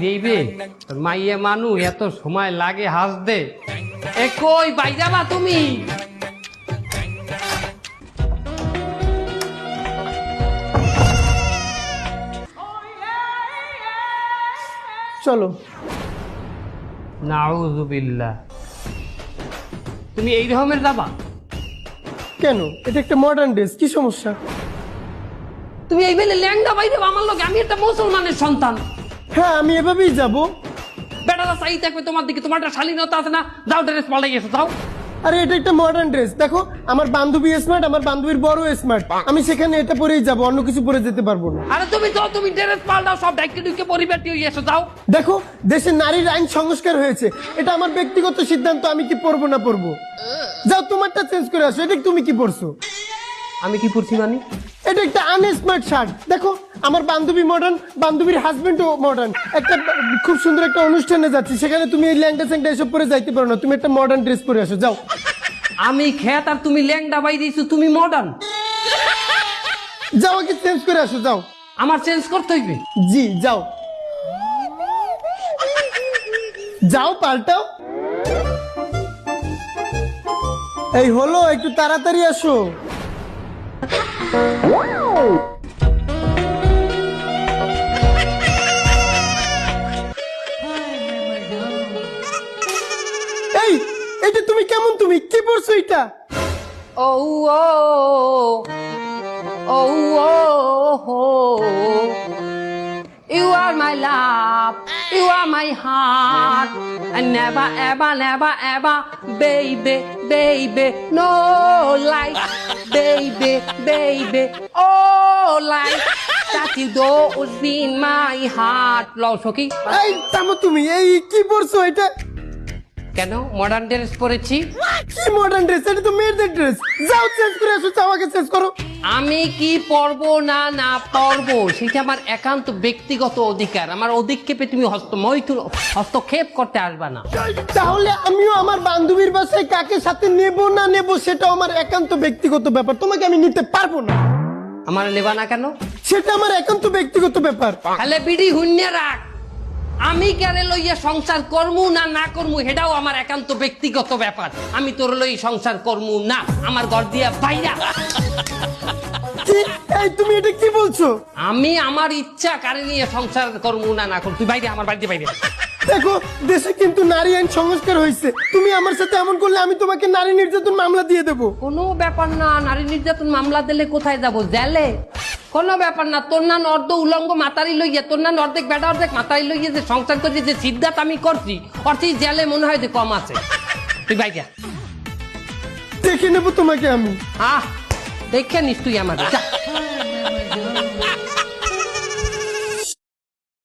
দিবে মাইয়া মানু এত সময় লাগে হাসতে এ কই বাইজাবা তুমি চলো। নাউযুবিল্লাহ তুমি এই রকমের যাবা কেন? এটা একটা মডার্ন ড্রেস, কি সমস্যা? তুমি এই বেলে ল্যাংদা বাইরে আমার লোক আমি একটা মুসলমানের সন্তান হ্যাঁ, আমি এভাবেই যাব। বেটারা চাই থাকবে তোমার দিকে তোমার একটা শালীনতা আছে না যাও ড্রেস পাল্টে গেছো যাও আরে এটা একটা মডার্ন ড্রেস, দেখো আমার বান্ধবী স্মার্ট, আমার বান্ধবীর বড় স্মার্ট, আমি সেখানে এটা পরেই যাব, অন্য কিছু পরে যেতে পারবো না। আরে তুমি যাও তুমি ড্রেস পাল্টাও সব ডাইকে ডুইকে পরিবারটি হয়ে এসো যাও দেখো দেশে নারীর আইন সংস্কার হয়েছে, এটা আমার ব্যক্তিগত সিদ্ধান্ত, আমি কি পরবো না পরবো। যাও তোমারটা চেঞ্জ করে আসো। এটা তুমি কি পরছো? আমি কি পড়ছি মানে এটা একটা আনস্মার্ট শার্ট, দেখো আমার বান্ধবী মডার্ন, বান্ধবীর হাজবেন্ডও মডার্ন, একটা খুব সুন্দর একটা অনুষ্ঠানে যাচ্ছি, সেখানে তুমি এই ল্যাংটা স্যাংটা এসব পরে যাইতে পারো না, তুমি একটা মডার্ন ড্রেস পরে আসো যাও। আমি খেত আর তুমি ল্যাংডা বাই দিয়েছো তুমি মডার্ন যাও আগে চেঞ্জ করে আসো যাও। আমার চেঞ্জ করতে হইবে জি যাও যাও পাল্টাও। এই হলো, একটু তাড়াতাড়ি আসো। এই এটা তুমি কেমন, তুমি কি পড়ছো এটা? ও ও ও ও You are my love, you are my heart, and never, ever, never, ever, baby, baby, no life, baby, baby, oh life, that you don't in my heart. লও সখী এই থামো তুমি, এই কি পড়ছো এটা? কেন মডার্ন ড্রেস পরেছি? কি মডার্ন ড্রেস? এটা তো মেয়েদের ড্রেস। যাও চেঞ্জ করে আসো, যাও আগে চেঞ্জ করো। আমি কি পরবো না না পরবো সেটা আমার একান্ত ব্যক্তিগত অধিকার, আমার অধিক্ষেপে তুমি হস্তক্ষেপ করতে আসবা না। তাহলে আমিও আমার বান্ধবীর বাসায় কাকে সাথে নেব না নেব সেটা আমার একান্ত ব্যক্তিগত ব্যাপার, তোমাকে আমি নিতে পারবো না। আমার নেবা না কেন? সেটা আমার একান্ত ব্যক্তিগত ব্যাপার। তাহলে বিড়ি হুন্যে রাখ, আমি কেন লইয়া সংসার করমু না না করমু সেটাও আমার একান্ত ব্যক্তিগত ব্যাপার। আমি তোর লই সংসার করমু না, আমার ঘর দিয়া বাইরা। কি? এই তুমি এটা কি বলছো? আমি আমার ইচ্ছা কারে নিয়ে সংসার করমু না না করমু, তুই বাইরে, আমার বাড়িতে বাইরে। দেখো দেশে কিন্তু নারী আইন সংস্কার হয়েছে, তুমি আমার সাথে এমন করলে আমি তোমাকে নারী নির্যাতন মামলা দিয়ে দেবো। কোনো ব্যাপার না, নারী নির্যাতন মামলা দিলে কোথায় যাব? জেলে। কোনো ব্যাপার না, তোর না অর্ধ উলঙ্গ মাতারি লইয়া, তোর না অর্ধেক বেটা অর্ধেক মাতারি লইয়া যে সংসার করছি, যে সিদ্ধান্ত আমি করছি অর্থে জেলে মনে হয় যে কম আছে। তুই বাইরা, দেখে নেবো তোমাকে আমি। দেখে নিস তুই আমার।